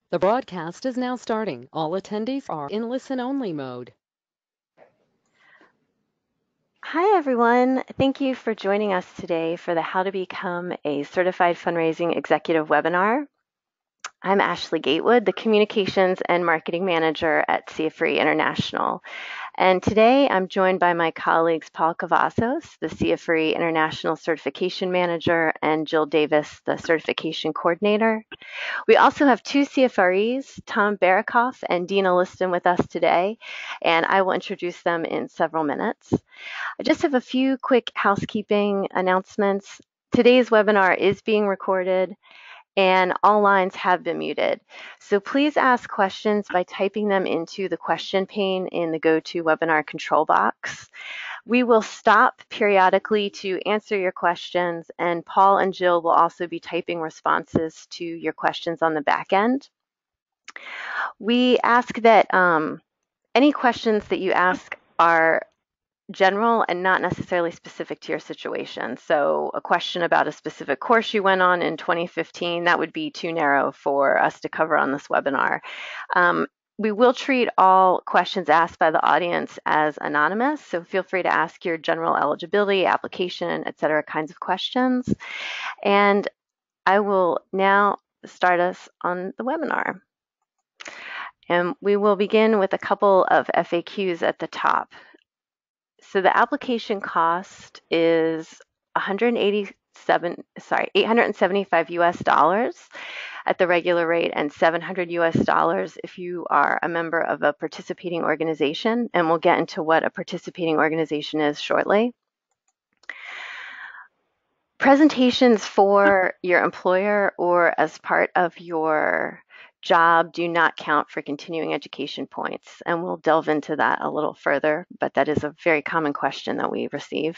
The broadcast is now starting. All attendees are in listen-only mode. Hi, everyone. Thank you for joining us today for the How to Become a Certified Fundraising Executive webinar. I'm Ashley Gatewood, the Communications and Marketing Manager at CFRE International. And today I'm joined by my colleagues Paul Cavazos, the CFRE International Certification Manager, and Jill Davis, the Certification Coordinator. We also have two CFREs, Tom Barakoff and Dina Liston, with us today, and I will introduce them in several minutes. I just have a few quick housekeeping announcements. Today's webinar is being recorded and all lines have been muted. So please ask questions by typing them into the question pane in the GoToWebinar control box. We will stop periodically to answer your questions, and Paul and Jill will also be typing responses to your questions on the back end. We ask that any questions that you ask are general and not necessarily specific to your situation. So a question about a specific course you went on in 2015, that would be too narrow for us to cover on this webinar. We will treat all questions asked by the audience as anonymous, so feel free to ask your general eligibility, application, et cetera, kinds of questions. And I will now start us on the webinar. And we will begin with a couple of FAQs at the top. So the application cost is $875 US at the regular rate and $700 US if you are a member of a participating organization, and we'll get into what a participating organization is shortly. Presentations for your employer or as part of your job do not count for continuing education points, and we'll delve into that a little further, but that is a very common question that we receive.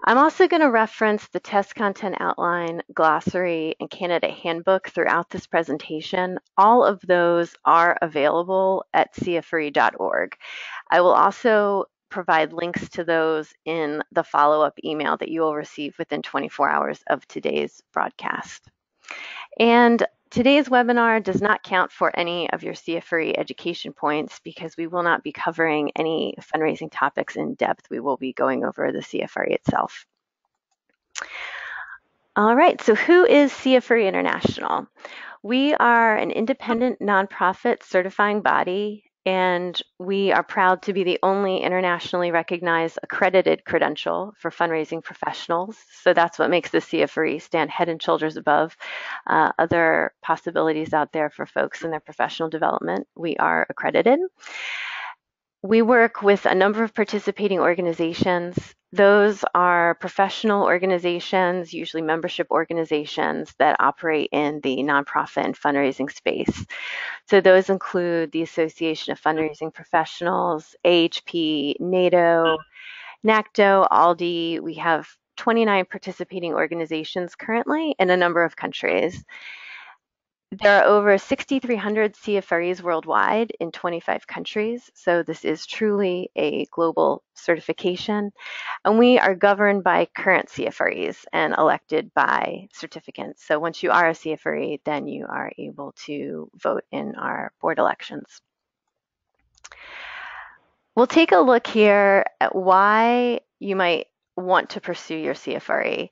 I'm also going to reference the test content outline, glossary, and candidate handbook throughout this presentation. All of those are available at CFRE.org. I will also provide links to those in the follow-up email that you will receive within 24 hours of today's broadcast. And today's webinar does not count for any of your CFRE education points because we will not be covering any fundraising topics in depth. We will be going over the CFRE itself. All right, so who is CFRE International? We are an independent nonprofit certifying body, and we are proud to be the only internationally recognized accredited credential for fundraising professionals. So that's what makes the CFRE stand head and shoulders above other possibilities out there for folks in their professional development. We are accredited. We work with a number of participating organizations. Those are professional organizations, usually membership organizations that operate in the nonprofit and fundraising space. So those include the Association of Fundraising Professionals, AHP, NATO, NACDO, ALDI. We have 29 participating organizations currently in a number of countries. There are over 6,300 CFREs worldwide in 25 countries, so this is truly a global certification. And we are governed by current CFREs and elected by certificants. So once you are a CFRE, then you are able to vote in our board elections. We'll take a look here at why you might want to pursue your CFRE.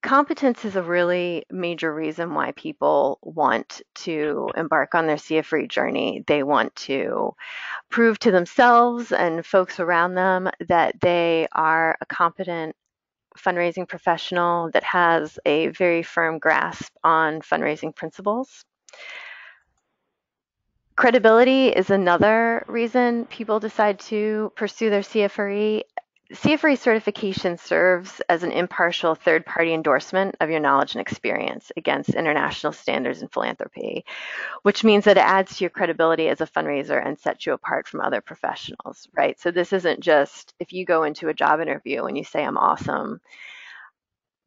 Competence is a really major reason why people want to embark on their CFRE journey. They want to prove to themselves and folks around them that they are a competent fundraising professional that has a very firm grasp on fundraising principles. Credibility is another reason people decide to pursue their CFRE. CFRE certification serves as an impartial third-party endorsement of your knowledge and experience against international standards in philanthropy, which means that it adds to your credibility as a fundraiser and sets you apart from other professionals, right? So this isn't just if you go into a job interview and you say, I'm awesome,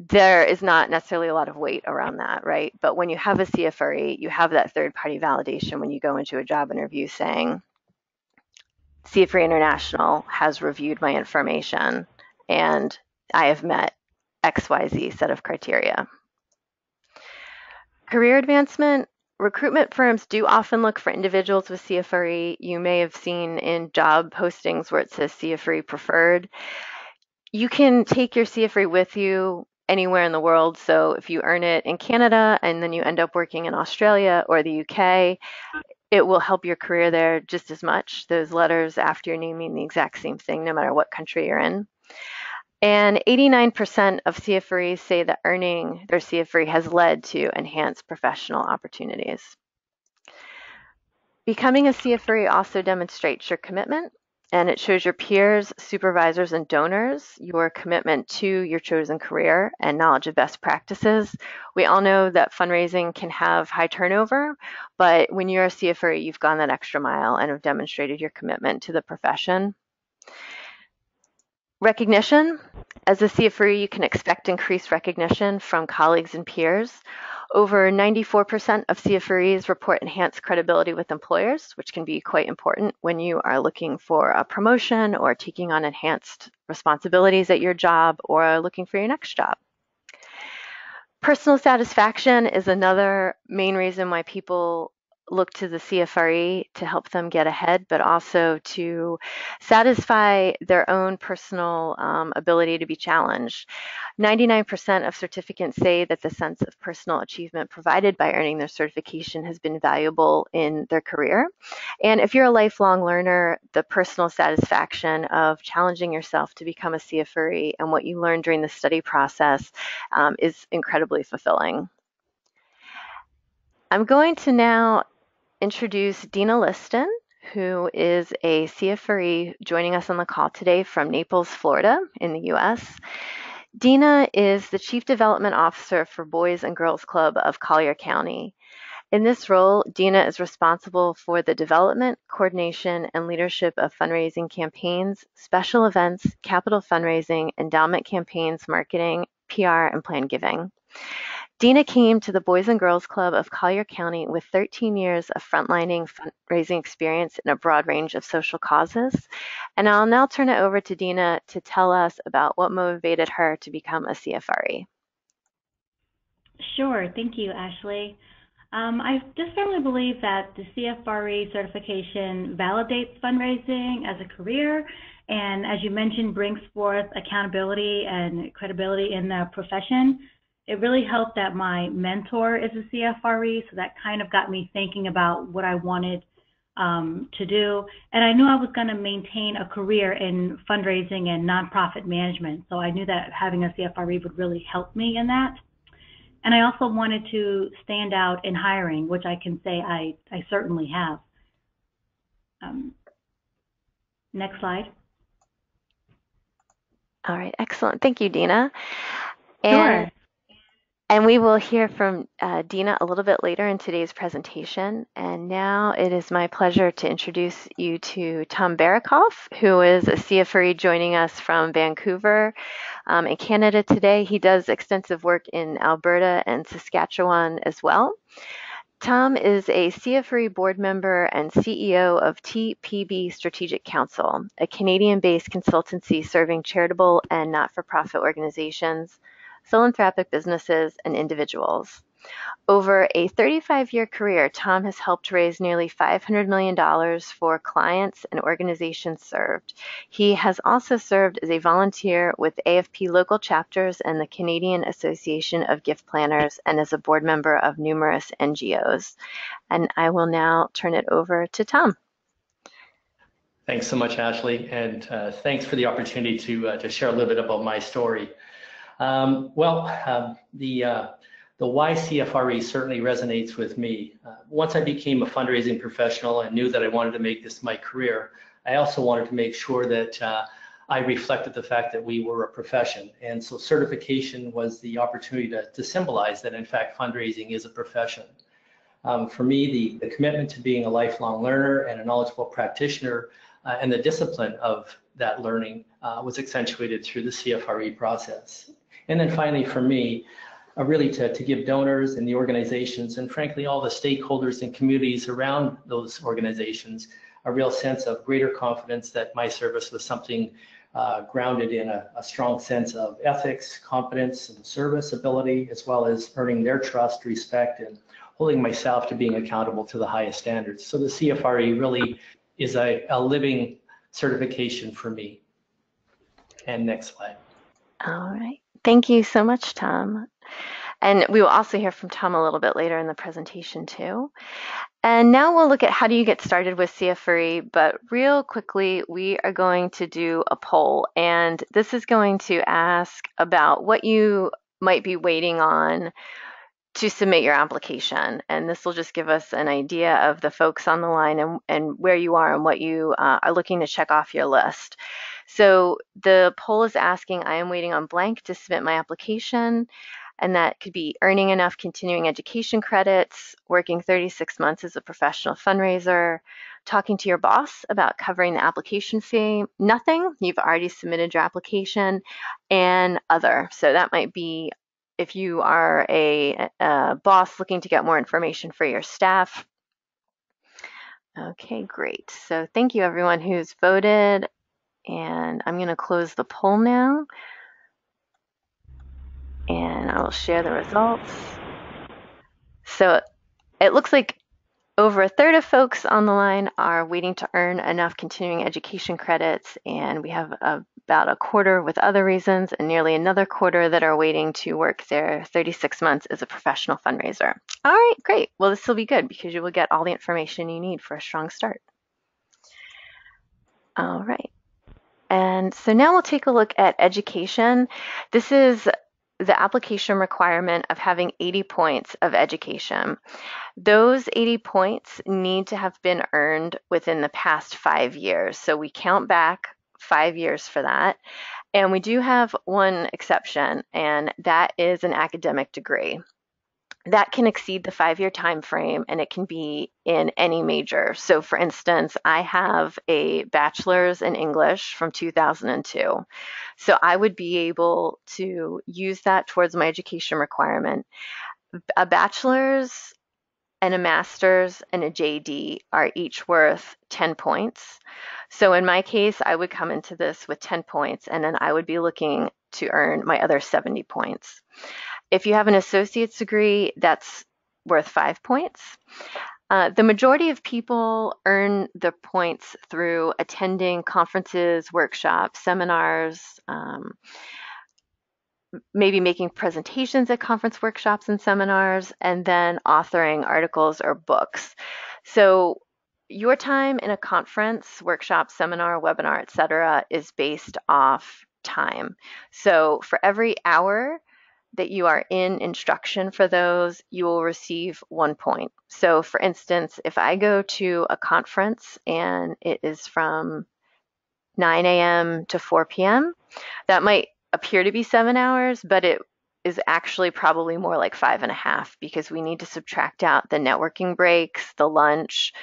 there is not necessarily a lot of weight around that, right? But when you have a CFRE, you have that third-party validation when you go into a job interview saying, CFRE International has reviewed my information and I have met XYZ set of criteria. Career advancement recruitment firms do often look for individuals with CFRE. You may have seen in job postings where it says CFRE preferred. You can take your CFRE with you anywhere in the world. So if you earn it in Canada and then you end up working in Australia or the UK, it will help your career there just as much. Those letters after your name mean the exact same thing no matter what country you're in. And 89% of CFREs say that earning their CFRE has led to enhanced professional opportunities. Becoming a CFRE also demonstrates your commitment, and it shows your peers, supervisors, and donors your commitment to your chosen career and knowledge of best practices. We all know that fundraising can have high turnover, but when you're a CFRE, you've gone that extra mile and have demonstrated your commitment to the profession. Recognition. As a CFRE, you can expect increased recognition from colleagues and peers. Over 94% of CFREs report enhanced credibility with employers, which can be quite important when you are looking for a promotion or taking on enhanced responsibilities at your job or looking for your next job. Personal satisfaction is another main reason why people look to the CFRE to help them get ahead, but also to satisfy their own personal ability to be challenged. 99% of certificants say that the sense of personal achievement provided by earning their certification has been valuable in their career. And if you're a lifelong learner, the personal satisfaction of challenging yourself to become a CFRE and what you learn during the study process is incredibly fulfilling. I'm going to now introduce Dina Liston, who is a CFRE joining us on the call today from Naples, Florida in the US. Dina is the Chief Development Officer for Boys and Girls Club of Collier County. In this role, Dina is responsible for the development, coordination, and leadership of fundraising campaigns, special events, capital fundraising, endowment campaigns, marketing, PR, and plan giving. Dina came to the Boys and Girls Club of Collier County with 13 years of frontlining fundraising experience in a broad range of social causes. And I'll now turn it over to Dina to tell us about what motivated her to become a CFRE. Sure. Thank you, Ashley. I just firmly believe that the CFRE certification validates fundraising as a career and, as you mentioned, brings forth accountability and credibility in the profession. It really helped that my mentor is a CFRE, so that kind of got me thinking about what I wanted to do. And I knew I was going to maintain a career in fundraising and nonprofit management, so I knew that having a CFRE would really help me in that. And I also wanted to stand out in hiring, which I can say I certainly have. Next slide. All right, excellent. Thank you, Dina. Sure. And we will hear from Dina a little bit later in today's presentation. And now it is my pleasure to introduce you to Tom Barakoff, who is a CFRE joining us from Vancouver in Canada today. He does extensive work in Alberta and Saskatchewan as well. Tom is a CFRE board member and CEO of TPB Strategic Council, a Canadian-based consultancy serving charitable and not-for-profit organizations, philanthropic businesses, and individuals. Over a 35-year career, Tom has helped raise nearly $500 million for clients and organizations served. He has also served as a volunteer with AFP local chapters and the Canadian Association of Gift Planners and as a board member of numerous NGOs. And I will now turn it over to Tom. Thanks so much, Ashley, and thanks for the opportunity to share a little bit about my story. The why CFRE certainly resonates with me. Once I became a fundraising professional and knew that I wanted to make this my career, I also wanted to make sure that I reflected the fact that we were a profession. And so certification was the opportunity to symbolize that, in fact, fundraising is a profession. For me, the commitment to being a lifelong learner and a knowledgeable practitioner and the discipline of that learning was accentuated through the CFRE process. And then finally, for me, really to give donors and the organizations and frankly all the stakeholders and communities around those organizations a real sense of greater confidence that my service was something grounded in a strong sense of ethics, competence, and service ability, as well as earning their trust, respect, and holding myself to being accountable to the highest standards. So the CFRE really is a living certification for me. And next slide. All right. Thank you so much, Tom. And we will also hear from Tom a little bit later in the presentation too. And now we'll look at how do you get started with CFRE, but real quickly, we are going to do a poll. And this is going to ask about what you might be waiting on to submit your application. And this will just give us an idea of the folks on the line and where you are and what you are looking to check off your list. So the poll is asking, I am waiting on blank to submit my application. And that could be earning enough continuing education credits, working 36 months as a professional fundraiser, talking to your boss about covering the application fee, nothing, you've already submitted your application, and other. So that might be if you are a boss looking to get more information for your staff. Okay, great. So thank you everyone who's voted. And I'm going to close the poll now. And I will share the results. So it looks like over a third of folks on the line are waiting to earn enough continuing education credits, and we have about a quarter with other reasons and nearly another quarter that are waiting to work their 36 months as a professional fundraiser. All right, great. Well, this will be good because you will get all the information you need for a strong start. All right. And so now we'll take a look at education. This is the application requirement of having 80 points of education. Those 80 points need to have been earned within the past 5 years. So we count back 5 years for that. And we do have one exception, and that is an academic degree. That can exceed the 5-year time frame, and it can be in any major. So for instance, I have a bachelor's in English from 2002. So I would be able to use that towards my education requirement. A bachelor's and a master's and a JD are each worth 10 points. So in my case, I would come into this with 10 points, and then I would be looking to earn my other 70 points. If you have an associate's degree, that's worth 5 points. The majority of people earn the points through attending conferences, workshops, seminars, maybe making presentations at conference workshops and seminars, and then authoring articles or books. So your time in a conference, workshop, seminar, webinar, etc., is based off time. So for every hour that you are in instruction for those, you will receive 1 point. So for instance, if I go to a conference and it is from 9 a.m. to 4 p.m., that might appear to be 7 hours, but it is actually probably more like 5.5 because we need to subtract out the networking breaks, the lunch,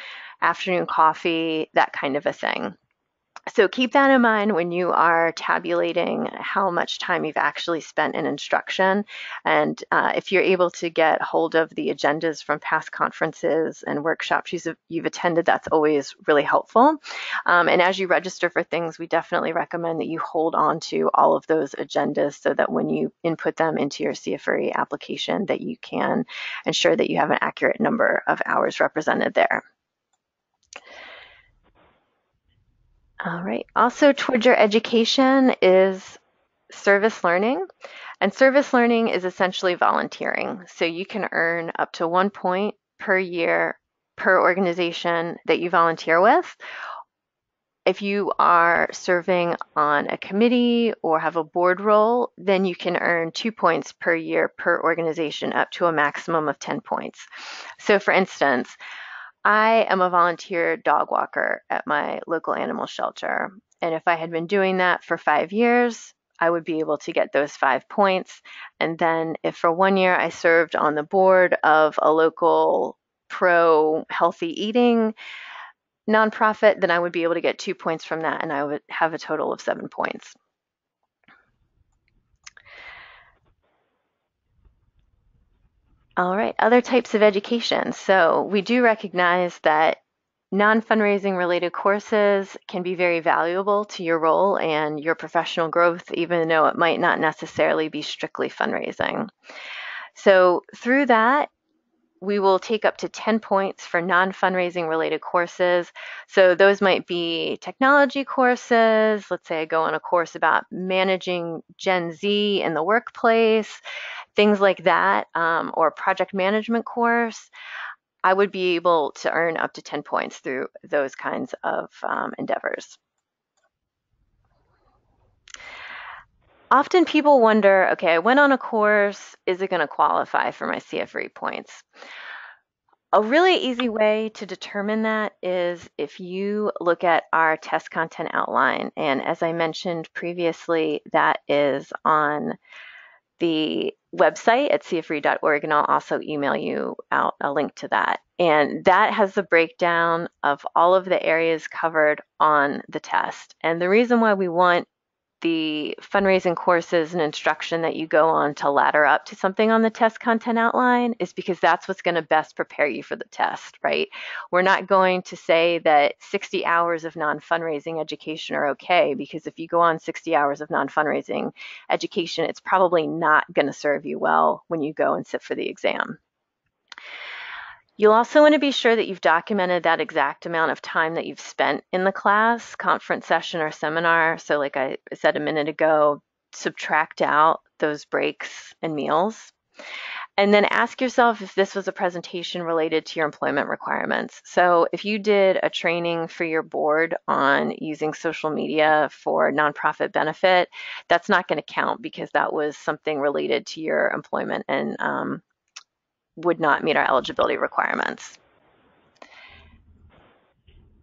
afternoon coffee, that kind of a thing. So keep that in mind when you are tabulating how much time you've actually spent in instruction. And if you're able to get hold of the agendas from past conferences and workshops you've attended, that's always really helpful. And as you register for things, we definitely recommend that you hold on to all of those agendas so that when you input them into your CFRE application, that you can ensure that you have an accurate number of hours represented there. All right. Also, towards your education is service learning. And service learning is essentially volunteering. So you can earn up to 1 point per year per organization that you volunteer with. If you are serving on a committee or have a board role, then you can earn 2 points per year per organization, up to a maximum of 10 points. So for instance, I am a volunteer dog walker at my local animal shelter. And if I had been doing that for 5 years, I would be able to get those 5 points. And then if for 1 year I served on the board of a local pro healthy eating nonprofit, then I would be able to get 2 points from that, and I would have a total of 7 points. All right, other types of education. So we do recognize that non-fundraising related courses can be very valuable to your role and your professional growth, even though it might not necessarily be strictly fundraising. So through that, we will take up to 10 points for non-fundraising related courses. So those might be technology courses. Let's say I go on a course about managing Gen Z in the workplace, things like that, or a project management course. I would be able to earn up to 10 points through those kinds of endeavors. Often people wonder, okay, I went on a course, is it going to qualify for my CFRE points? A really easy way to determine that is if you look at our test content outline. And as I mentioned previously, that is on the website at CFRE.org, and I'll also email you out a link to that. And that has the breakdown of all of the areas covered on the test. And the reason why we want the fundraising courses and instruction that you go on to ladder up to something on the test content outline is because that's what's going to best prepare you for the test, right? We're not going to say that 60 hours of non-fundraising education are okay, because if you go on 60 hours of non-fundraising education, it's probably not going to serve you well when you go and sit for the exam. You'll also want to be sure that you've documented that exact amount of time that you've spent in the class, conference session, or seminar. So like I said a minute ago, subtract out those breaks and meals. And then ask yourself if this was a presentation related to your employment requirements. So if you did a training for your board on using social media for nonprofit benefit, that's not going to count because that was something related to your employment and would not meet our eligibility requirements.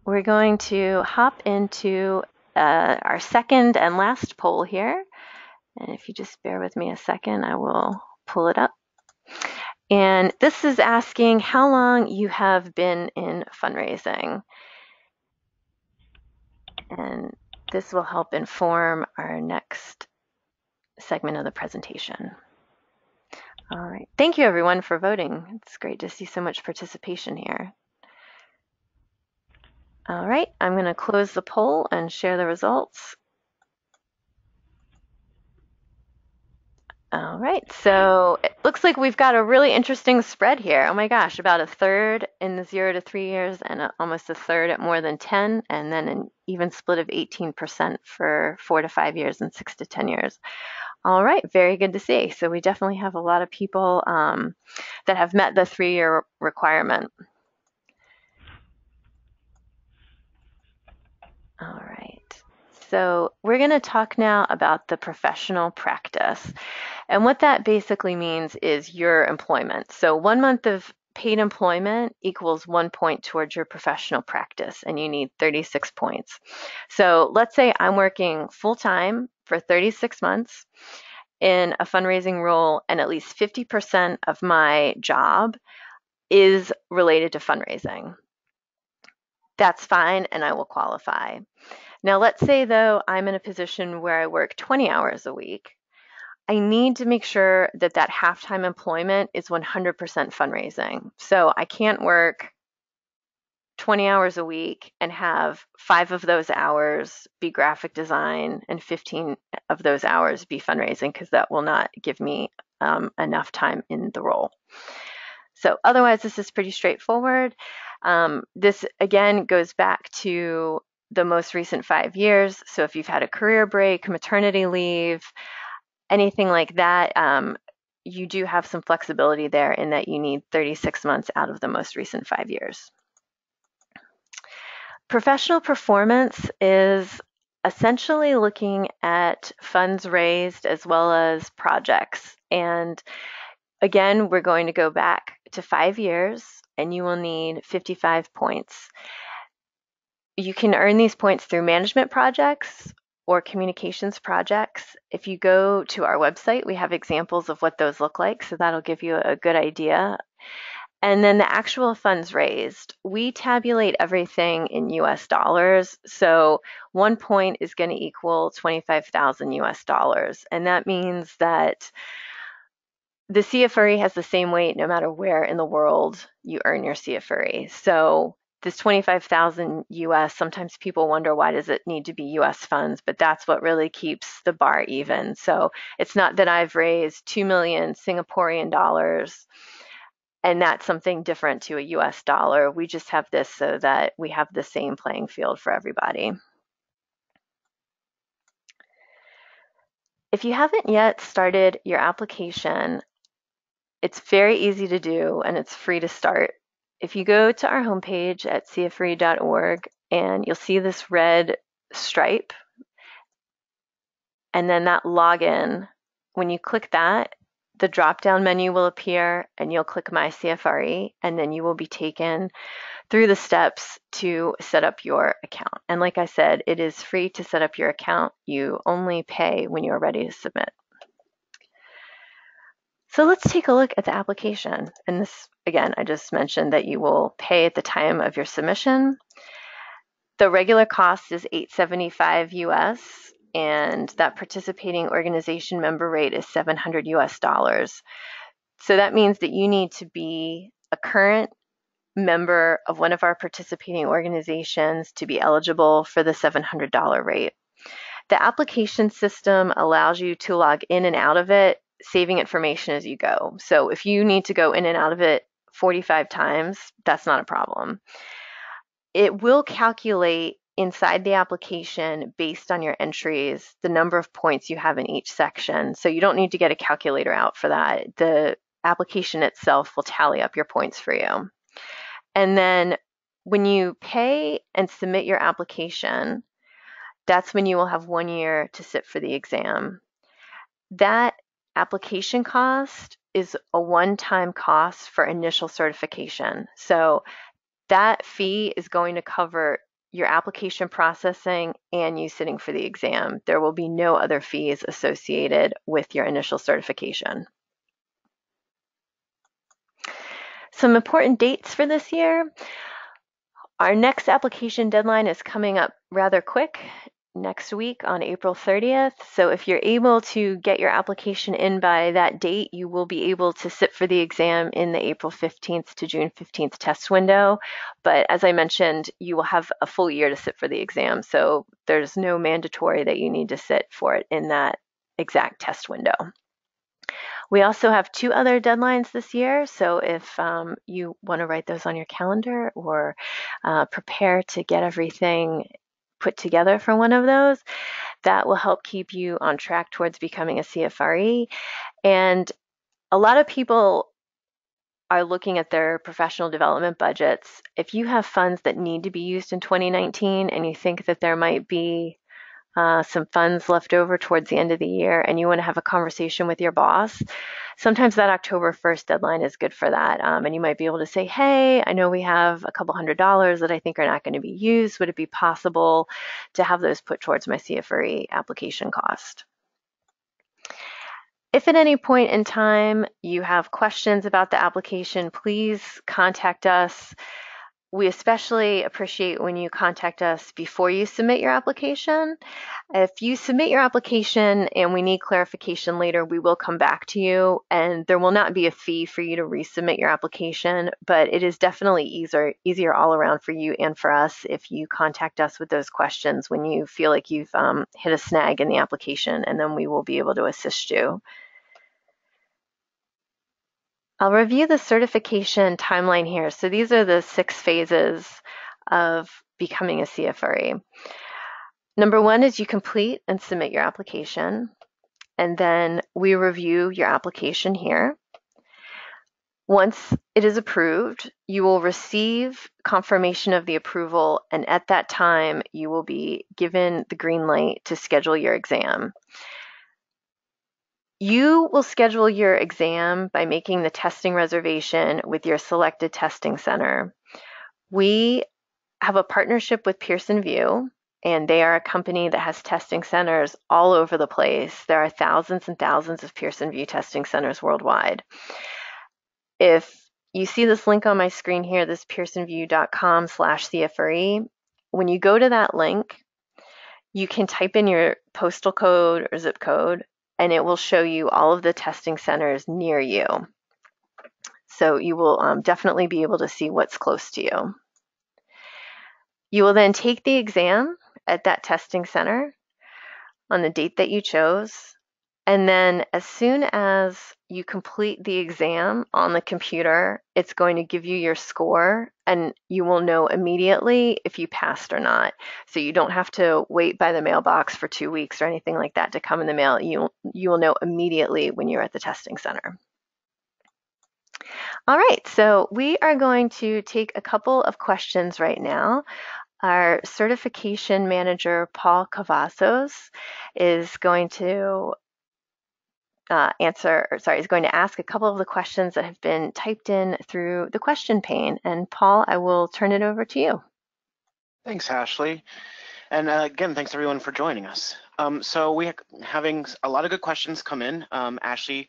We're going to hop into our second and last poll here. And if you just bear with me a second, I will pull it up. And this is asking how long you have been in fundraising. And this will help inform our next segment of the presentation. All right. Thank you, everyone, for voting. It's great to see so much participation here. All right, I'm going to close the poll and share the results. All right, so it looks like we've got a really interesting spread here. Oh my gosh, about a third in the 0 to 3 years and almost a third at more than 10, and then an even split of 18% for 4 to 5 years and 6 to 10 years. All right, very good to see. So we definitely have a lot of people that have met the 3-year requirement. All right, so we're going to talk now about the professional practice. And what that basically means is your employment. So 1 month of paid employment equals 1 point towards your professional practice, and you need 36 points. So let's say I'm working full-time for 36 months in a fundraising role, and at least 50% of my job is related to fundraising. That's fine, and I will qualify. Now, let's say, though, I'm in a position where I work 20 hours a week. I need to make sure that that half-time employment is 100% fundraising. So I can't work 20 hours a week and have 5 of those hours be graphic design and 15 of those hours be fundraising, because that will not give me enough time in the role. So otherwise, this is pretty straightforward. This, again, goes back to the most recent 5 years. So if you've had a career break, maternity leave, anything like that, you do have some flexibility there in that you need 36 months out of the most recent 5 years. Professional performance is essentially looking at funds raised as well as projects. And again, we're going to go back to 5 years, and you will need 55 points. You can earn these points through management projects or communications projects. If you go to our website, we have examples of what those look like, so that'll give you a good idea. And then the actual funds raised, we tabulate everything in US dollars. So 1 point is going to equal 25,000 US dollars. And that means that the CFRE has the same weight no matter where in the world you earn your CFRE. So this 25,000 US, sometimes people wonder, why does it need to be US funds? But that's what really keeps the bar even. So it's not that I've raised 2 million Singaporean dollars and that's something different to a US dollar. We just have this so that we have the same playing field for everybody. If you haven't yet started your application, it's very easy to do and it's free to start. If you go to our homepage at CFRE.org and you'll see this red stripe and then that login, when you click that, the drop-down menu will appear and you'll click My CFRE and then you will be taken through the steps to set up your account. And like I said, it is free to set up your account. You only pay when you're ready to submit. So let's take a look at the application. And this, again, I just mentioned that you will pay at the time of your submission. The regular cost is $875 US, and that participating organization member rate is $700 US. So that means that you need to be a current member of one of our participating organizations to be eligible for the $700 rate. The application system allows you to log in and out of it, saving information as you go. So if you need to go in and out of it 45 times, that's not a problem. It will calculate inside the application based on your entries, the number of points you have in each section. So you don't need to get a calculator out for that. The application itself will tally up your points for you. And then when you pay and submit your application, that's when you will have 1 year to sit for the exam. That application cost is a one-time cost for initial certification. So that fee is going to cover your application processing and you sitting for the exam. There will be no other fees associated with your initial certification. Some important dates for this year. Our next application deadline is coming up rather quick, next week on April 30th. So if you're able to get your application in by that date, you will be able to sit for the exam in the April 15th to June 15th test window. But as I mentioned, you will have a full year to sit for the exam. So there's no mandatory that you need to sit for it in that exact test window. We also have 2 other deadlines this year, so if you want to write those on your calendar or prepare to get everything put together for one of those, that will help keep you on track towards becoming a CFRE. And a lot of people are looking at their professional development budgets. If you have funds that need to be used in 2019 and you think that there might be some funds left over towards the end of the year and you want to have a conversation with your boss, sometimes that October 1st deadline is good for that. And you might be able to say, hey, I know we have a couple $100s that I think are not going to be used. Would it be possible to have those put towards my CFRE application cost? If at any point in time you have questions about the application, please contact us. We especially appreciate when you contact us before you submit your application. If you submit your application and we need clarification later, we will come back to you, and there will not be a fee for you to resubmit your application, but it is definitely easier all around for you and for us if you contact us with those questions when you feel like you've hit a snag in the application, and then we will be able to assist you. I'll review the certification timeline here. So these are the 6 phases of becoming a CFRE. Number 1 is you complete and submit your application, and then we review your application here. Once it is approved, you will receive confirmation of the approval, and at that time, you will be given the green light to schedule your exam. You will schedule your exam by making the testing reservation with your selected testing center. We have a partnership with Pearson VUE, and they are a company that has testing centers all over the place. There are thousands and thousands of Pearson VUE testing centers worldwide. If you see this link on my screen here, this pearsonvue.com/CFRE, when you go to that link, you can type in your postal code or zip code, and it will show you all of the testing centers near you. So you will definitely be able to see what's close to you. You will then take the exam at that testing center on the date that you chose. And then as soon as you complete the exam on the computer, it's going to give you your score and you will know immediately if you passed or not. So you don't have to wait by the mailbox for 2 weeks or anything like that to come in the mail. You will know immediately when you're at the testing center. All right, so we are going to take a couple of questions right now. Our certification manager, Paul Cavazos, is going to is going to ask a couple of the questions that have been typed in through the question pane. And Paul, I will turn it over to you. Thanks, Ashley. And again, thanks everyone for joining us. So we're having a lot of good questions come in. Ashley,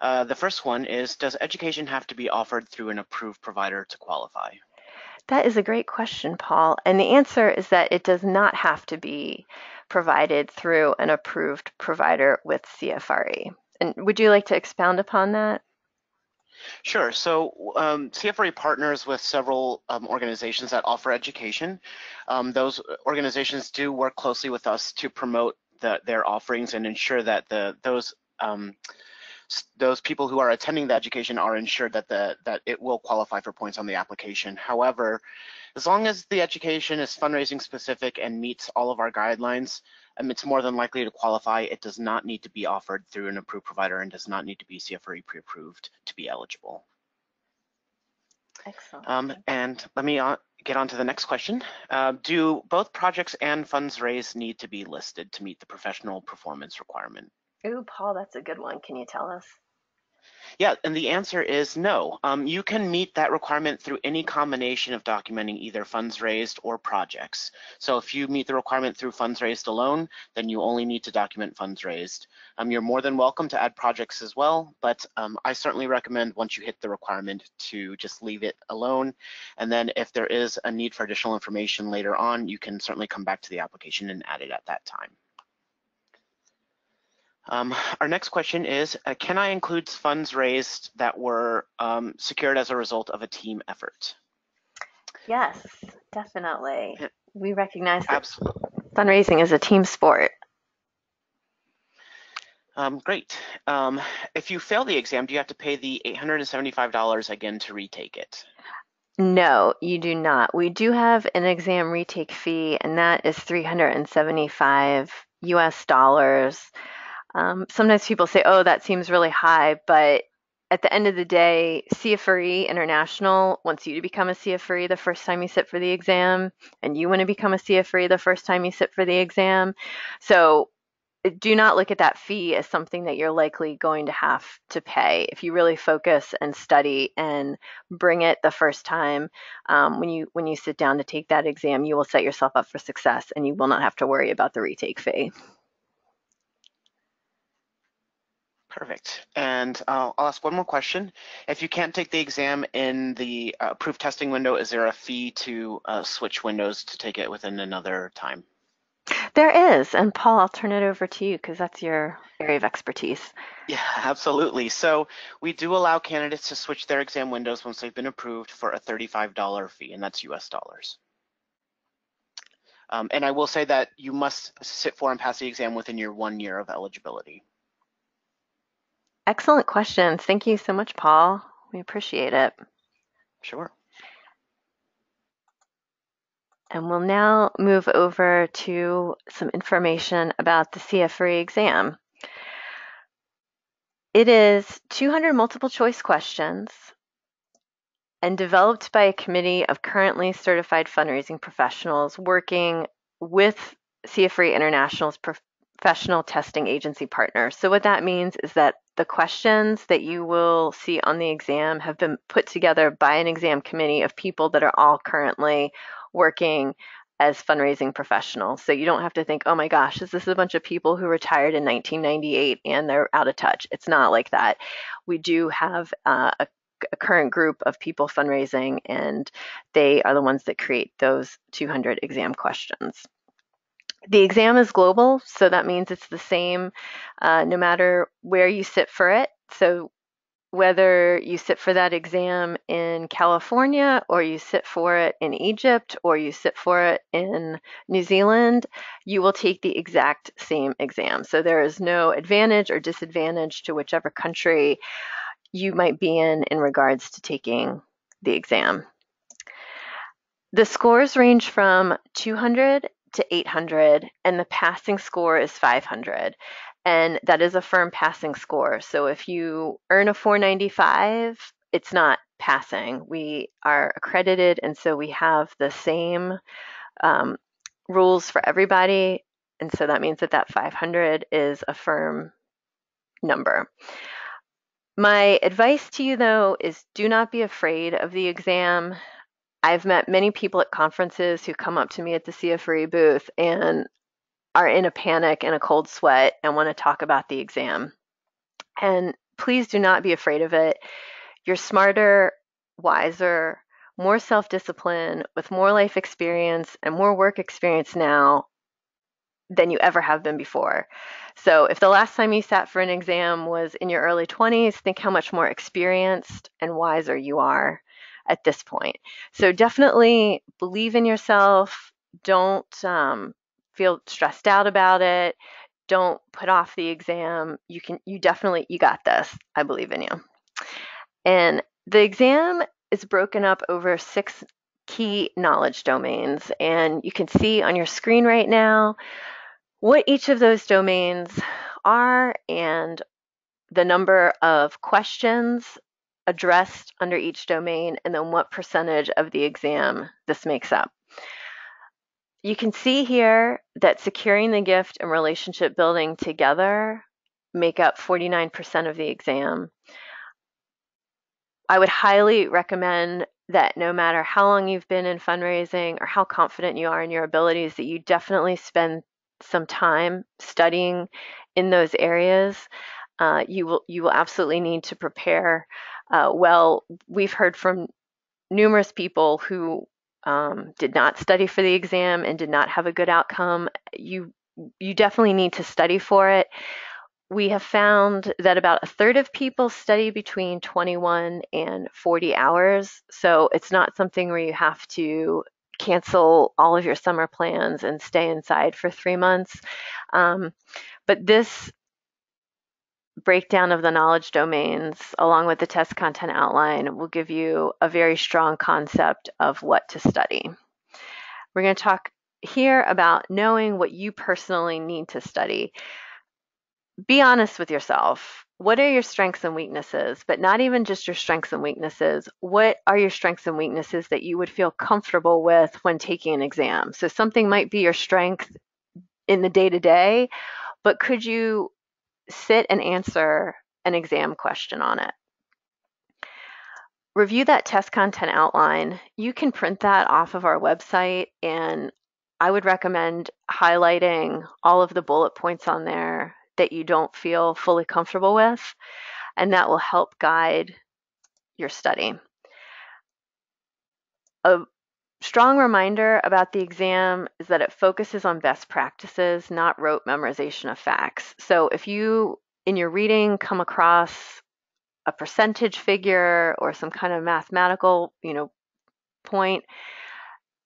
the first one is, does education have to be offered through an approved provider to qualify? That is a great question, Paul. And the answer is that it does not have to be provided through an approved provider with CFRE. And would you like to expound upon that? Sure. So CFRE partners with several organizations that offer education. Those organizations do work closely with us to promote their offerings and ensure that those people who are attending the education are ensured that it will qualify for points on the application. However, as long as the education is fundraising specific and meets all of our guidelines, it's more than likely to qualify. It does not need to be offered through an approved provider and does not need to be CFRE pre-approved to be eligible. Excellent. And let me get on to the next question. Do both projects and funds raised need to be listed to meet the professional performance requirement? Ooh, Paul, that's a good one. Can you tell us? Yeah, and the answer is no. You can meet that requirement through any combination of documenting either funds raised or projects. So if you meet the requirement through funds raised alone, then you only need to document funds raised. You're more than welcome to add projects as well, but I certainly recommend once you hit the requirement to just leave it alone. And then if there is a need for additional information later on, you can certainly come back to the application and add it at that time. Our next question is, can I include funds raised that were secured as a result of a team effort? Yes, definitely. We recognize that Absolutely. fundraising is a team sport. Great. If you fail the exam, do you have to pay the $875 again to retake it? No, you do not. We do have an exam retake fee, and that is $375 US. Sometimes people say, oh, that seems really high, but at the end of the day, CFRE International wants you to become a CFRE the first time you sit for the exam, and you want to become a CFRE the first time you sit for the exam. So do not look at that fee as something that you're likely going to have to pay. If you really focus and study and bring it the first time, when you sit down to take that exam, you will set yourself up for success, and you will not have to worry about the retake fee. Perfect. And I'll ask one more question. If you can't take the exam in the approved testing window, is there a fee to switch windows to take it within another time? There is. And Paul, I'll turn it over to you because that's your area of expertise. Yeah, absolutely. So we do allow candidates to switch their exam windows once they've been approved for a $35 fee, and that's US dollars. And I will say that you must sit for and pass the exam within your 1 year of eligibility. Excellent questions. Thank you so much, Paul. We appreciate it. Sure. And we'll now move over to some information about the CFRE exam. It is 200 multiple choice questions and developed by a committee of currently certified fundraising professionals working with CFRE International's professional testing agency partners. So what that means is that the questions that you will see on the exam have been put together by an exam committee of people that are all currently working as fundraising professionals. So you don't have to think, oh my gosh, is this a bunch of people who retired in 1998 and they're out of touch? It's not like that. We do have a current group of people fundraising, and they are the ones that create those 200 exam questions. The exam is global, so that means it's the same no matter where you sit for it. So whether you sit for that exam in California or you sit for it in Egypt or you sit for it in New Zealand, you will take the exact same exam. So there is no advantage or disadvantage to whichever country you might be in regards to taking the exam. The scores range from 200 to 800, and the passing score is 500. And that is a firm passing score. So if you earn a 495, it's not passing. We are accredited, and so we have the same rules for everybody. And so that means that that 500 is a firm number. My advice to you, though, is do not be afraid of the exam. I've met many people at conferences who come up to me at the CFRE booth and are in a panic and a cold sweat and want to talk about the exam. And please do not be afraid of it. You're smarter, wiser, more self-disciplined, with more life experience and more work experience now than you ever have been before. So if the last time you sat for an exam was in your early 20s, think how much more experienced and wiser you are at this point. So definitely believe in yourself. Don't feel stressed out about it. Don't put off the exam. You got this. I believe in you. And the exam is broken up over 6 key knowledge domains. And you can see on your screen right now what each of those domains are and the number of questions addressed under each domain, and then what percentage of the exam this makes up. You can see here that securing the gift and relationship building together make up 49% of the exam. I would highly recommend that no matter how long you've been in fundraising or how confident you are in your abilities, that you definitely spend some time studying in those areas. You will absolutely need to prepare well. We've heard from numerous people who did not study for the exam and did not have a good outcome. You definitely need to study for it. We have found that about a third of people study between 21 and 40 hours. So it's not something where you have to cancel all of your summer plans and stay inside for 3 months. But this breakdown of the knowledge domains, along with the test content outline, will give you a very strong concept of what to study. We're going to talk here about knowing what you personally need to study. Be honest with yourself. What are your strengths and weaknesses? But not even just your strengths and weaknesses. What are your strengths and weaknesses that you would feel comfortable with when taking an exam? So something might be your strength in the day-to-day, but could you sit and answer an exam question on it? Review that test content outline. You can print that off of our website, and I would recommend highlighting all of the bullet points on there that you don't feel fully comfortable with, and that will help guide your study. A strong reminder about the exam is that it focuses on best practices, not rote memorization of facts. So if you, in your reading, come across a percentage figure or some kind of mathematical, point,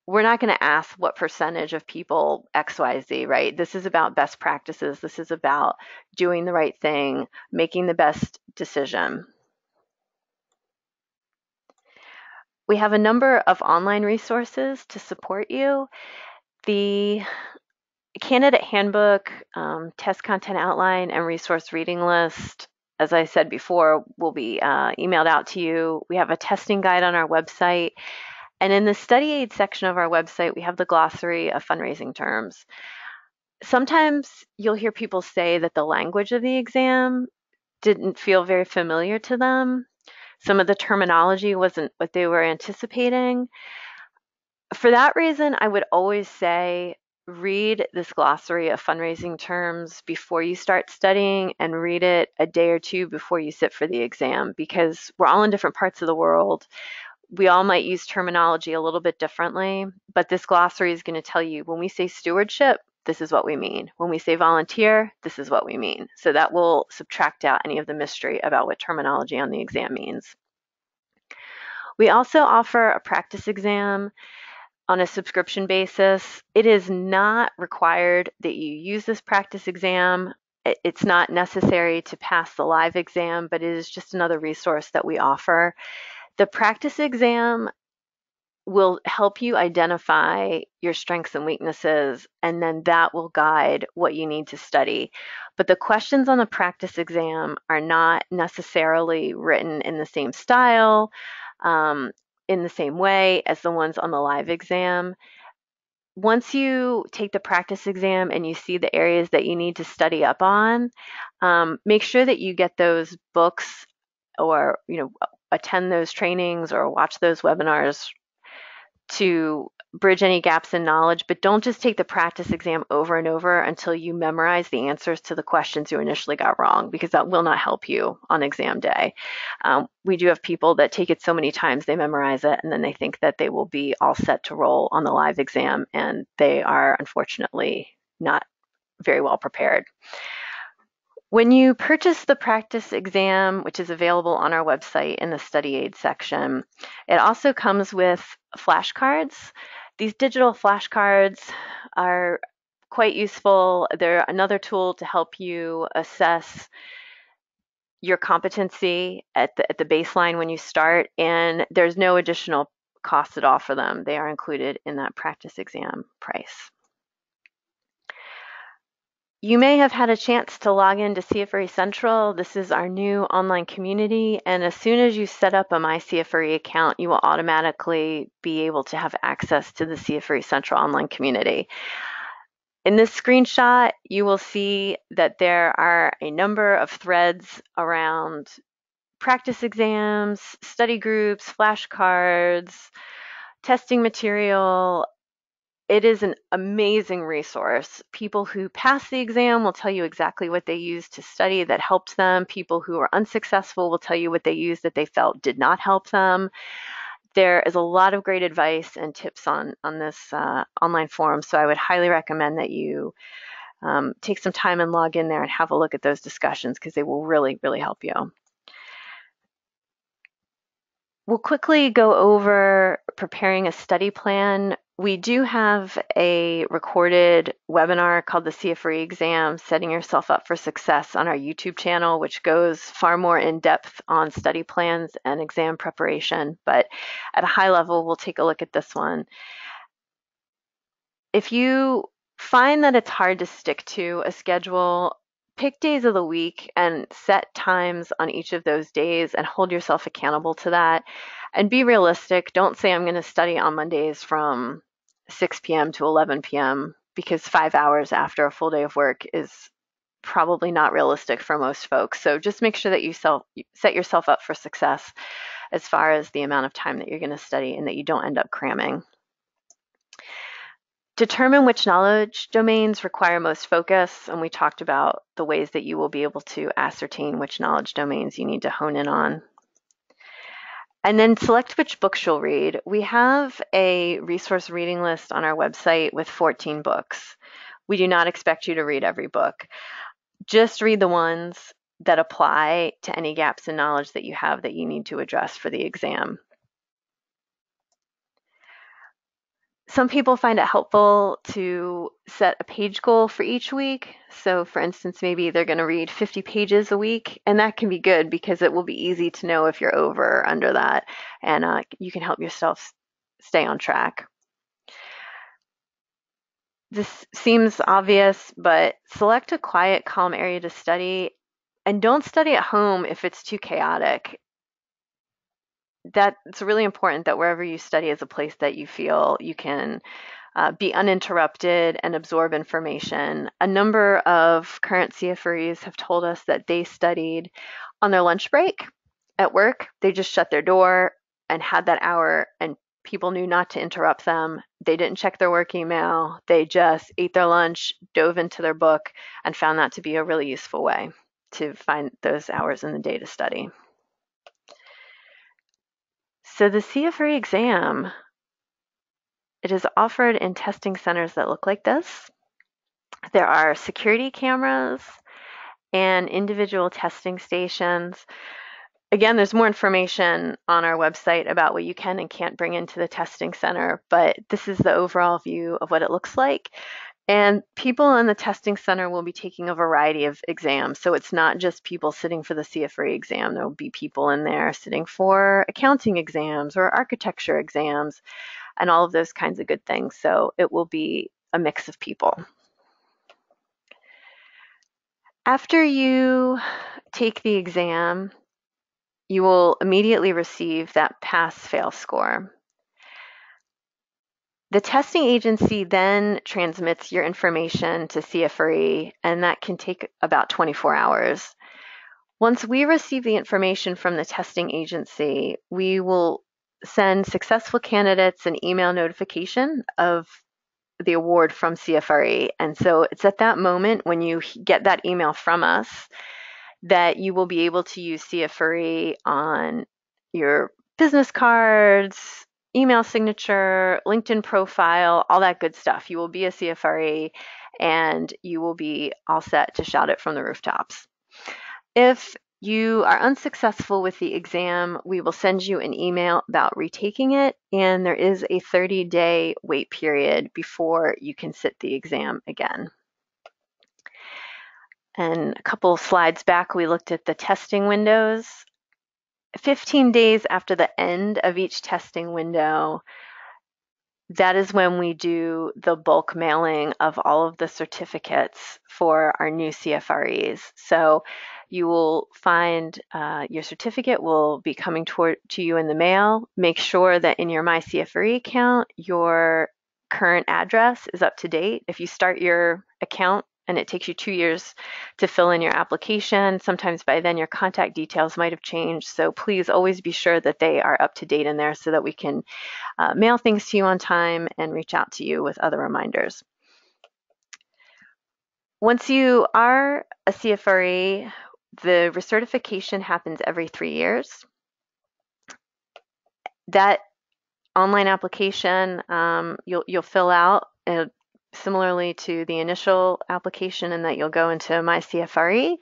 we're not going to ask what percentage of people XYZ, right? This is about best practices. This is about doing the right thing, making the best decision. We have a number of online resources to support you. The candidate handbook, test content outline, and resource reading list, as I said before, will be emailed out to you. We have a testing guide on our website. And in the study aid section of our website, we have the glossary of fundraising terms. Sometimes you'll hear people say that the language of the exam didn't feel very familiar to them. Some of the terminology wasn't what they were anticipating. For that reason, I would always say read this glossary of fundraising terms before you start studying, and read it a day or two before you sit for the exam, because we're all in different parts of the world. We all might use terminology a little bit differently, but this glossary is going to tell you when we say stewardship, this is what we mean. When we say volunteer, this is what we mean. So that will subtract out any of the mystery about what terminology on the exam means. We also offer a practice exam on a subscription basis. It is not required that you use this practice exam. It's not necessary to pass the live exam, but it is just another resource that we offer. The practice exam will help you identify your strengths and weaknesses, and then that will guide what you need to study. But the questions on the practice exam are not necessarily written in the same style, in the same way as the ones on the live exam. Once you take the practice exam and you see the areas that you need to study up on, make sure that you get those books or attend those trainings or watch those webinars to bridge any gaps in knowledge, but don't just take the practice exam over and over until you memorize the answers to the questions you initially got wrong, because that will not help you on exam day. We do have people that take it so many times they memorize it and then they think that they will be all set to roll on the live exam, and they are unfortunately not very well prepared. When you purchase the practice exam, which is available on our website in the study aid section, it also comes with flashcards. These digital flashcards are quite useful. They're another tool to help you assess your competency at the baseline when you start, and there's no additional cost at all for them. They are included in that practice exam price. You may have had a chance to log into CFRE Central. This is our new online community, and as soon as you set up a My CFRE account, you will automatically be able to have access to the CFRE Central online community. In this screenshot, you will see that there are a number of threads around practice exams, study groups, flashcards, testing material. It is an amazing resource. People who pass the exam will tell you exactly what they used to study that helped them. People who are unsuccessful will tell you what they used that they felt did not help them. There is a lot of great advice and tips on this online forum, so I would highly recommend that you take some time and log in there and have a look at those discussions, because they will really, really help you. We'll quickly go over preparing a study plan. We do have a recorded webinar called the CFRE Exam, Setting Yourself Up for Success, on our YouTube channel, which goes far more in depth on study plans and exam preparation. But at a high level, we'll take a look at this one. If you find that it's hard to stick to a schedule, pick days of the week and set times on each of those days and hold yourself accountable to that. And be realistic. Don't say I'm going to study on Mondays from 6 p.m. to 11 p.m. because 5 hours after a full day of work is probably not realistic for most folks. So just make sure that you set yourself up for success as far as the amount of time that you're going to study and that you don't end up cramming. Determine which knowledge domains require most focus, and we talked about the ways that you will be able to ascertain which knowledge domains you need to hone in on. And then select which books you'll read. We have a resource reading list on our website with 14 books. We do not expect you to read every book. Just read the ones that apply to any gaps in knowledge that you have that you need to address for the exam. Some people find it helpful to set a page goal for each week. So for instance, maybe they're going to read 50 pages a week, and that can be good because it will be easy to know if you're over or under that, and you can help yourself stay on track. This seems obvious, but select a quiet, calm area to study, and don't study at home if it's too chaotic. It's really important that wherever you study is a place that you feel you can be uninterrupted and absorb information. A number of current CFREs have told us that they studied on their lunch break at work. They just shut their door and had that hour, and people knew not to interrupt them. They didn't check their work email. They just ate their lunch, dove into their book, and found that to be a really useful way to find those hours in the day to study. So the CFRE exam, it is offered in testing centers that look like this. There are security cameras and individual testing stations. Again, there's more information on our website about what you can and can't bring into the testing center, but this is the overall view of what it looks like. And people in the testing center will be taking a variety of exams. So it's not just people sitting for the CFRE exam. There will be people in there sitting for accounting exams or architecture exams and all of those kinds of good things. So it will be a mix of people. After you take the exam, you will immediately receive that pass-fail score. The testing agency then transmits your information to CFRE, and that can take about 24 hours. Once we receive the information from the testing agency, we will send successful candidates an email notification of the award from CFRE. And so it's at that moment when you get that email from us that you will be able to use CFRE on your business cards, email signature, LinkedIn profile, all that good stuff. You will be a CFRE and you will be all set to shout it from the rooftops. If you are unsuccessful with the exam, we will send you an email about retaking it, and there is a 30-day wait period before you can sit the exam again. And a couple of slides back, we looked at the testing windows. 15 days after the end of each testing window, that is when we do the bulk mailing of all of the certificates for our new CFREs. So you will find your certificate will be coming to you in the mail. Make sure that in your My CFRE account, your current address is up to date. If you start your account and it takes you 2 years to fill in your application, sometimes by then your contact details might have changed. So please always be sure that they are up to date in there so that we can mail things to you on time and reach out to you with other reminders. Once you are a CFRE, the recertification happens every 3 years. That online application you'll fill out similarly to the initial application, in that you'll go into My CFRE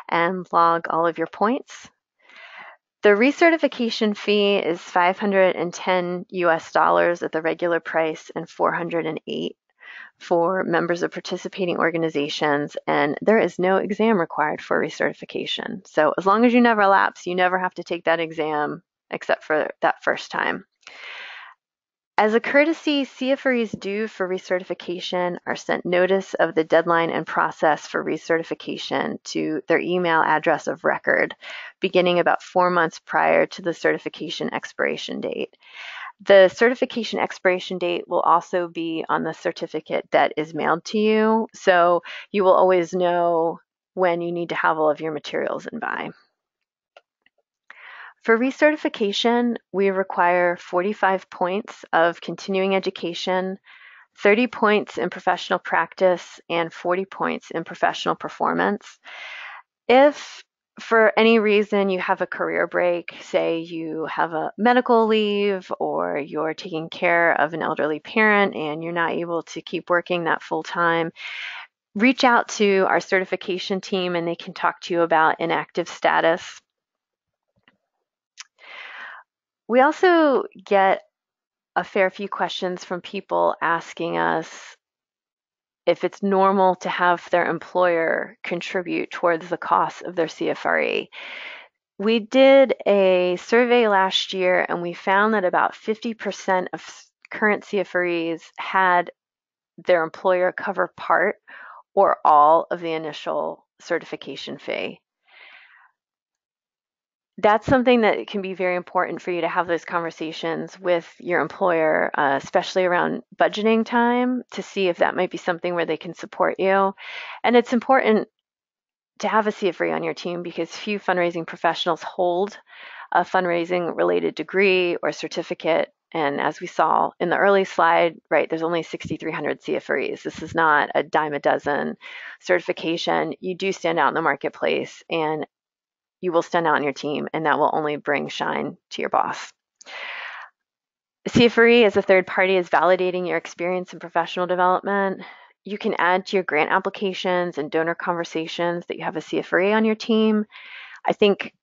and log all of your points. The recertification fee is $510 US at the regular price and $408 for members of participating organizations, and there is no exam required for recertification. So as long as you never lapse, you never have to take that exam except for that first time. As a courtesy, CFREs due for recertification are sent notice of the deadline and process for recertification to their email address of record, beginning about 4 months prior to the certification expiration date. The certification expiration date will also be on the certificate that is mailed to you, so you will always know when you need to have all of your materials in by. For recertification, we require 45 points of continuing education, 30 points in professional practice, and 40 points in professional performance. If for any reason you have a career break, say you have a medical leave or you're taking care of an elderly parent and you're not able to keep working that full time, reach out to our certification team and they can talk to you about inactive status. We also get a fair few questions from people asking us if it's normal to have their employer contribute towards the cost of their CFRE. We did a survey last year and we found that about 50% of current CFREs had their employer cover part or all of the initial certification fee. That's something that can be very important for you to have those conversations with your employer, especially around budgeting time, to see if that might be something where they can support you. And it's important to have a CFRE on your team because few fundraising professionals hold a fundraising related degree or certificate. And as we saw in the early slide, right, there's only 6,300 CFREs. This is not a dime a dozen certification. You do stand out in the marketplace and you will stand out on your team, and that will only bring shine to your boss. CFRE as a third party is validating your experience in professional development. You can add to your grant applications and donor conversations that you have a CFRE on your team. I think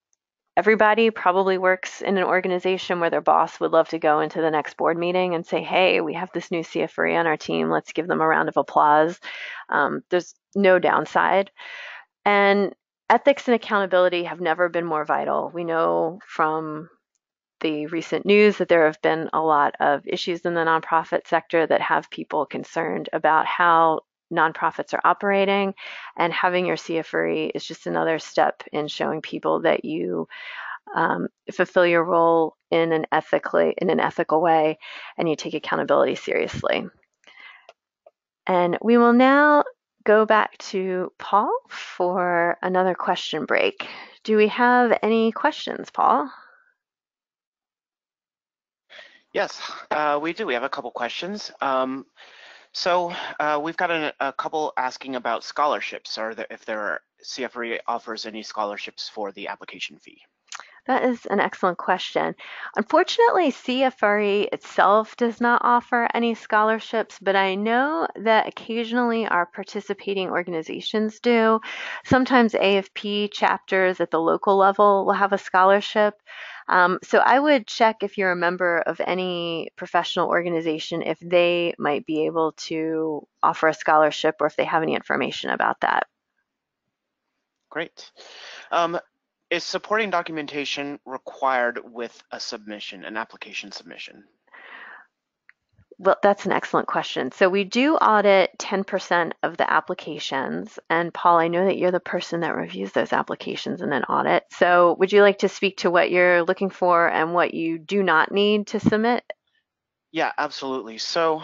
everybody probably works in an organization where their boss would love to go into the next board meeting and say, hey, we have this new CFRE on our team. Let's give them a round of applause. There's no downside. And ethics and accountability have never been more vital. We know from the recent news that there have been a lot of issues in the nonprofit sector that have people concerned about how nonprofits are operating, and having your CFRE is just another step in showing people that you fulfill your role in an ethical way, and you take accountability seriously. And we will now go back to Paul for another question break. Do we have any questions, Paul? Yes, we do. We have a couple questions. So we've got a couple asking about scholarships, or if CFRE offers any scholarships for the application fee. That is an excellent question. Unfortunately, CFRE itself does not offer any scholarships, but I know that occasionally our participating organizations do. Sometimes AFP chapters at the local level will have a scholarship. So I would check if you're a member of any professional organization if they might be able to offer a scholarship, or if they have any information about that. Great. Is supporting documentation required with a submission, an application submission? Well, that's an excellent question. So we do audit 10% of the applications. And Paul, I know that you're the person that reviews those applications in an audit. So would you like to speak to what you're looking for and what you do not need to submit? Yeah, absolutely. So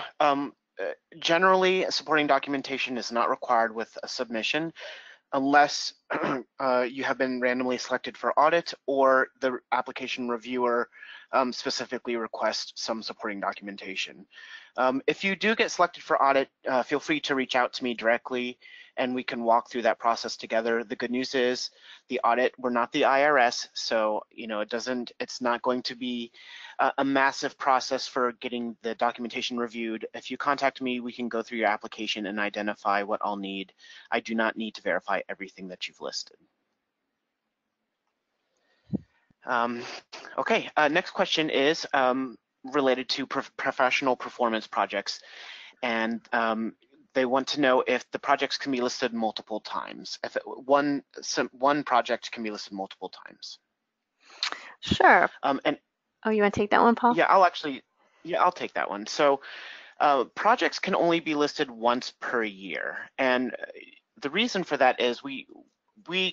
generally, supporting documentation is not required with a submission unless you have been randomly selected for audit, or the application reviewer specifically requests some supporting documentation. If you do get selected for audit, feel free to reach out to me directly and we can walk through that process together. The good news is the audit, we're not the IRS, so it's not going to be a massive process for getting the documentation reviewed. If you contact me, we can go through your application and identify what I'll need. I do not need to verify everything that you've listed. Okay, next question is related to professional performance projects, and they want to know if the projects can be listed multiple times, if one project can be listed multiple times. Sure. And oh, you want to take that one, Paul? Yeah, I'll take that one. So projects can only be listed once per year, and the reason for that is we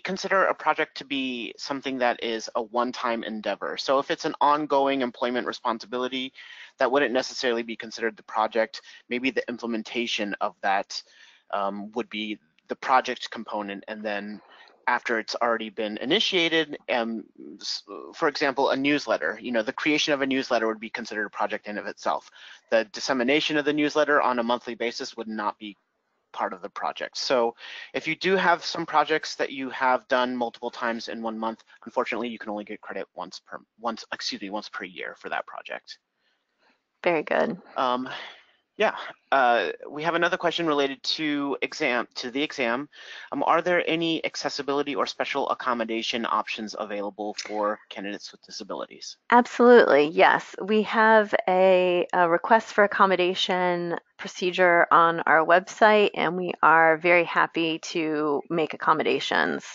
consider a project to be something that is a one-time endeavor. So if it's an ongoing employment responsibility, that wouldn't necessarily be considered the project. Maybe the implementation of that would be the project component, and then after it's already been initiated, for example, a newsletter, the creation of a newsletter would be considered a project in of itself. The dissemination of the newsletter on a monthly basis would not be part of the project. So if you do have some projects that you have done multiple times in 1 month, unfortunately, you can only get credit once per year for that project. Very good. Yeah, we have another question related to the exam. Are there any accessibility or special accommodation options available for candidates with disabilities? Absolutely, yes. We have a request for accommodation procedure on our website, and we are very happy to make accommodations.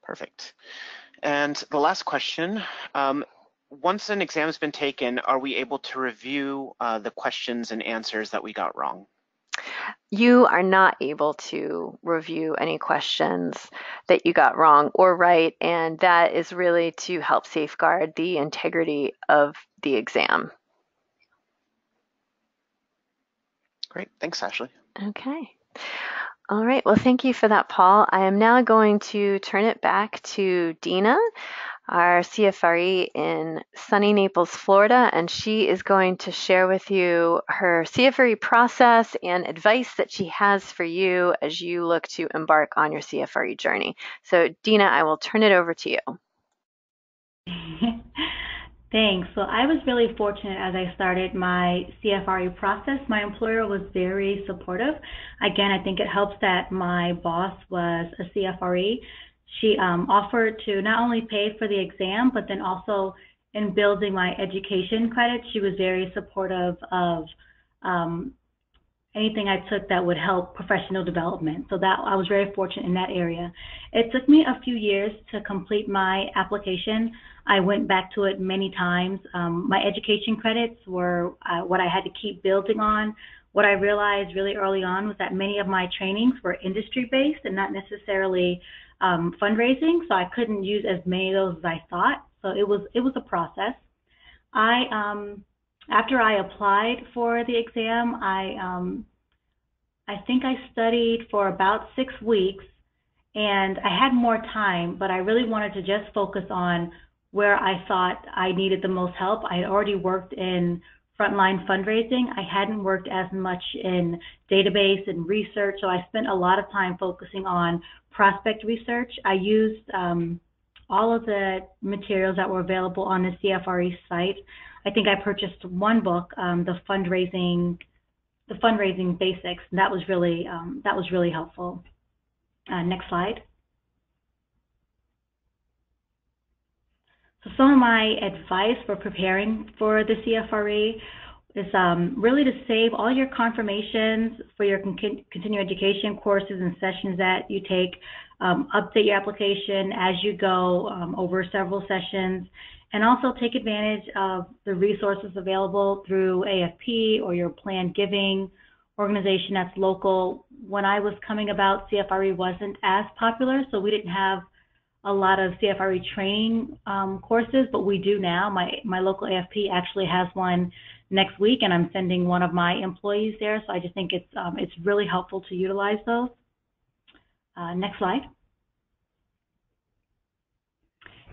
Perfect. And the last question, once an exam has been taken, are we able to review the questions and answers that we got wrong? You are not able to review any questions that you got wrong or right, and that is really to help safeguard the integrity of the exam. Great, thanks, Ashley. Okay. All right, well, thank you for that, Paul. I am now going to turn it back to Dina, our CFRE in sunny Naples, Florida, and she is going to share with you her CFRE process and advice that she has for you as you look to embark on your CFRE journey. So Dina, I will turn it over to you. Thanks. So I was really fortunate as I started my CFRE process. My employer was very supportive. Again, I think it helps that my boss was a CFRE. She offered to not only pay for the exam, but then also in building my education credits. She was very supportive of anything I took that would help professional development. So that I was very fortunate in that area. It took me a few years to complete my application. I went back to it many times. My education credits were what I had to keep building on. What I realized really early on was that many of my trainings were industry-based and not necessarily fundraising, so I couldn't use as many of those as I thought. So it was a process. After I applied for the exam, I think I studied for about 6 weeks, and I had more time, but I really wanted to just focus on where I thought I needed the most help. I had already worked in frontline fundraising. I hadn't worked as much in database and research, so I spent a lot of time focusing on prospect research. I used all of the materials that were available on the CFRE site. I think I purchased one book, the fundraising basics, and that was really helpful. Next slide. So some of my advice for preparing for the CFRE is really to save all your confirmations for your continuing education courses and sessions that you take. Update your application as you go over several sessions, and also take advantage of the resources available through AFP or your planned giving organization that's local. When I was coming about, CFRE wasn't as popular, so we didn't have a lot of CFRE training courses, but we do now. My local AFP actually has one next week, and I'm sending one of my employees there, so I just think it's really helpful to utilize those. Next slide.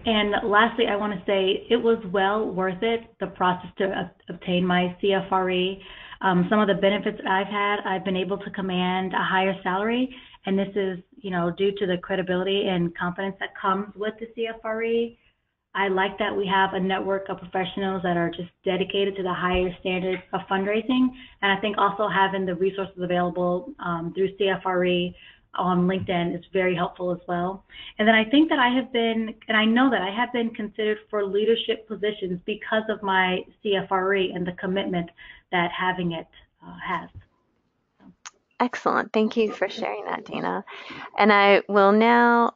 And lastly, I want to say it was well worth it, the process to obtain my CFRE. Some of the benefits that I've had, I've been able to command a higher salary, and this is, due to the credibility and confidence that comes with the CFRE. I like that we have a network of professionals that are just dedicated to the higher standards of fundraising, and I think also having the resources available through CFRE on LinkedIn is very helpful as well. And then I think that I know that I have been considered for leadership positions because of my CFRE and the commitment that having it has. Excellent. Thank you for sharing that, Dana. And I will now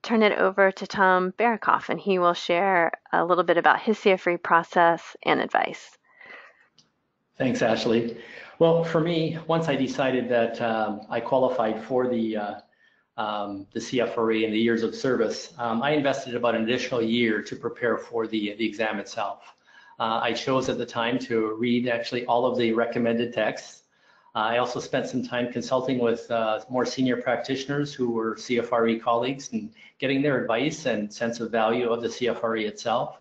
turn it over to Tom Barikoff, and he will share a little bit about his CFRE process and advice. Thanks, Ashley. Well, for me, once I decided that I qualified for the CFRE and the years of service, I invested about an additional year to prepare for the exam itself. I chose at the time to read actually all of the recommended texts. I also spent some time consulting with more senior practitioners who were CFRE colleagues and getting their advice and sense of value of the CFRE itself.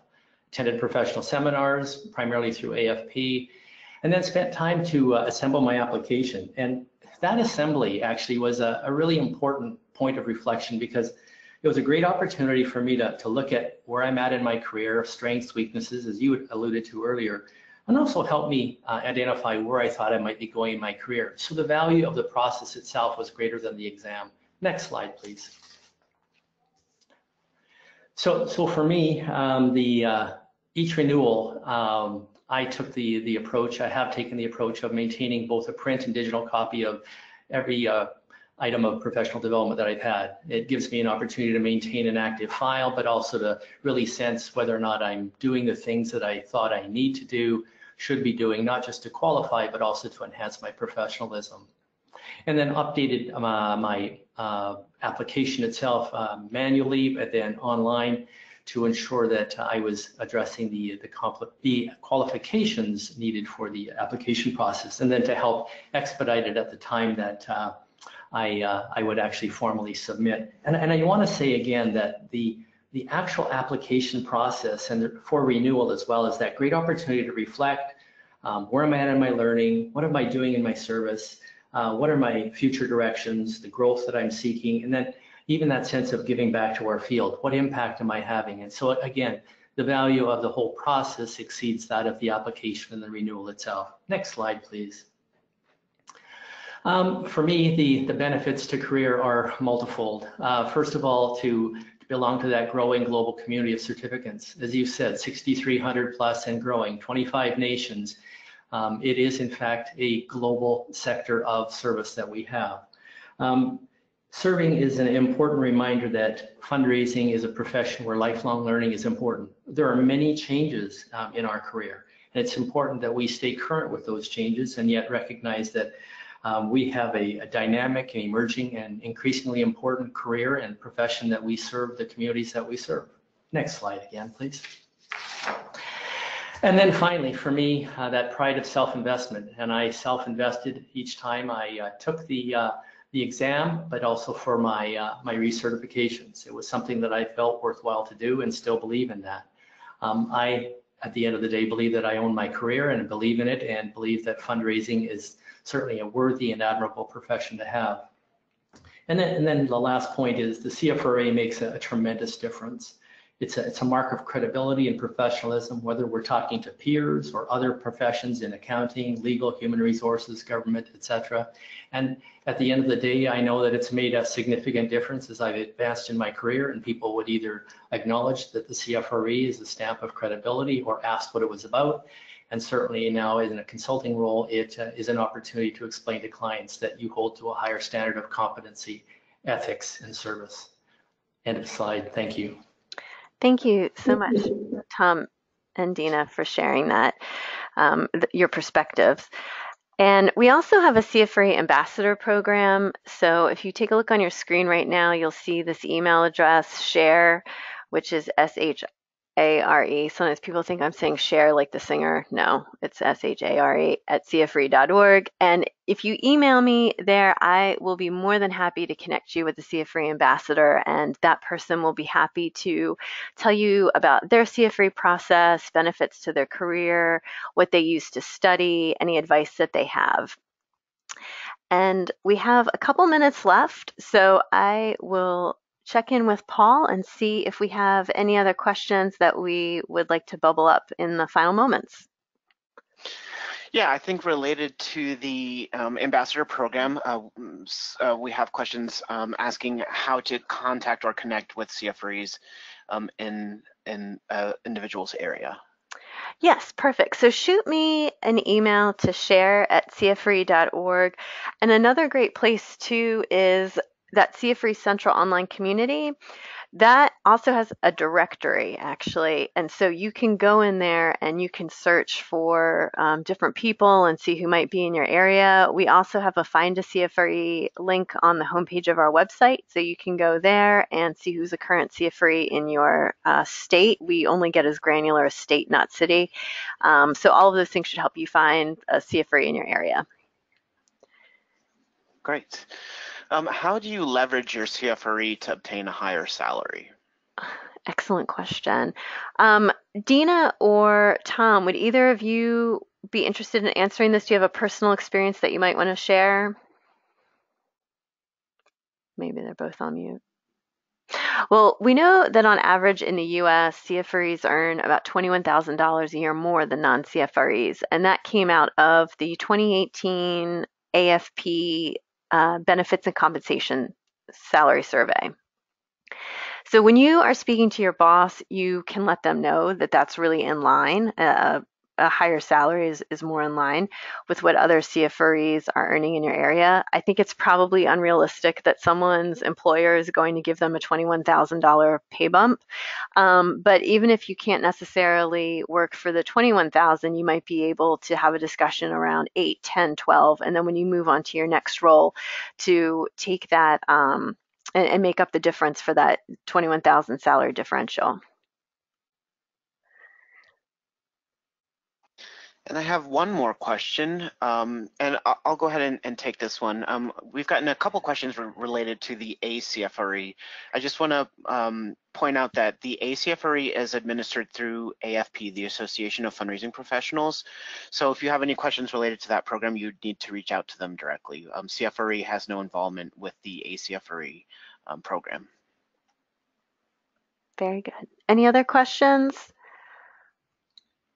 Attended professional seminars, primarily through AFP, and then spent time to assemble my application. And that assembly actually was a really important point of reflection, because it was a great opportunity for me to look at where I'm at in my career, strengths, weaknesses, as you alluded to earlier, and also help me identify where I thought I might be going in my career. So the value of the process itself was greater than the exam. Next slide, please. So for me, each renewal, I took the approach, I have taken the approach of maintaining both a print and digital copy of every item of professional development that I've had. It gives me an opportunity to maintain an active file, but also to really sense whether or not I'm doing the things that I thought I need to do, should be doing, not just to qualify, but also to enhance my professionalism. And then updated my application itself manually, but then online, to ensure that I was addressing the qualifications needed for the application process, and then to help expedite it at the time that I would actually formally submit. And I want to say again that the actual application process and for renewal, as well as that great opportunity to reflect where am I at in my learning, what am I doing in my service, what are my future directions, the growth that I'm seeking, and then even that sense of giving back to our field. What impact am I having? And so again, the value of the whole process exceeds that of the application and the renewal itself. Next slide, please. For me, the benefits to career are multifold. First of all, to belong to that growing global community of certificates. As you said, 6,300 plus and growing, 25 nations. It is, in fact, a global sector of service that we have. Serving is an important reminder that fundraising is a profession where lifelong learning is important. There are many changes in our career, and it's important that we stay current with those changes and yet recognize that we have a dynamic and emerging and increasingly important career and profession that we serve the communities that we serve. Next slide again, please. And then finally, for me, that pride of self-investment, and I self-invested each time I took the exam, but also for my recertifications. It was something that I felt worthwhile to do and still believe in that. I, at the end of the day, believe that I own my career and believe in it and believe that fundraising is certainly a worthy and admirable profession to have. And then the last point is the CFRE makes a tremendous difference. It's a mark of credibility and professionalism, whether we're talking to peers or other professions in accounting, legal, human resources, government, etc. And at the end of the day, I know that it's made a significant difference as I've advanced in my career, and people would either acknowledge that the CFRE is a stamp of credibility or ask what it was about. And certainly now in a consulting role, it is an opportunity to explain to clients that you hold to a higher standard of competency, ethics, and service. End of slide. Thank you. Thank you so much, Tom and Dina, for sharing that, your perspectives. And we also have a CFRE ambassador program. So if you take a look on your screen right now, you'll see this email address, share, which is SHARE. Sometimes people think I'm saying share like the singer. No, it's SHARE at CFRE.org. And if you email me there, I will be more than happy to connect you with the CFRE ambassador, and that person will be happy to tell you about their CFRE process, benefits to their career, what they use to study, any advice that they have. And we have a couple minutes left, so I will check in with Paul and see if we have any other questions that we would like to bubble up in the final moments. Yeah, I think related to the ambassador program, we have questions asking how to contact or connect with CFREs in individual's area. Yes, perfect. So shoot me an email to share at CFRE.org. And another great place too is that CFRE Central online community. That also has a directory, actually. And so you can go in there and you can search for different people and see who might be in your area. We also have a Find a CFRE link on the homepage of our website. So you can go there and see who's a current CFRE in your state. We only get as granular as state, not city. So all of those things should help you find a CFRE in your area. Great. How do you leverage your CFRE to obtain a higher salary? Excellent question. Dina or Tom, would either of you be interested in answering this? Do you have a personal experience that you might want to share? Maybe they're both on mute. Well, we know that on average in the US, CFREs earn about $21,000 a year more than non-CFREs, and that came out of the 2018 AFP Benefits and Compensation Salary Survey. So when you are speaking to your boss, you can let them know that that's really in line. A higher salary is more in line with what other CFREs are earning in your area. I think it's probably unrealistic that someone's employer is going to give them a $21,000 pay bump. But even if you can't necessarily work for the $21,000, you might be able to have a discussion around 8, 10, 12, and then when you move on to your next role, to take that and make up the difference for that $21,000 salary differential. And I have one more question, and I'll go ahead and take this one. We've gotten a couple questions related to the ACFRE. I just want to point out that the ACFRE is administered through AFP, the Association of Fundraising Professionals. So if you have any questions related to that program, you need to reach out to them directly. CFRE has no involvement with the ACFRE program. Very good. Any other questions?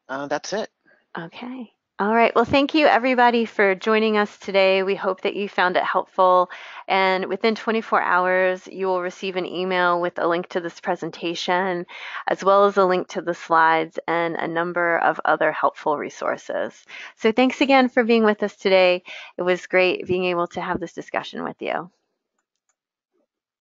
That's it. Okay. All right. Well, thank you everybody for joining us today. We hope that you found it helpful. And within 24 hours, you will receive an email with a link to this presentation, as well as a link to the slides and a number of other helpful resources. So thanks again for being with us today. It was great being able to have this discussion with you.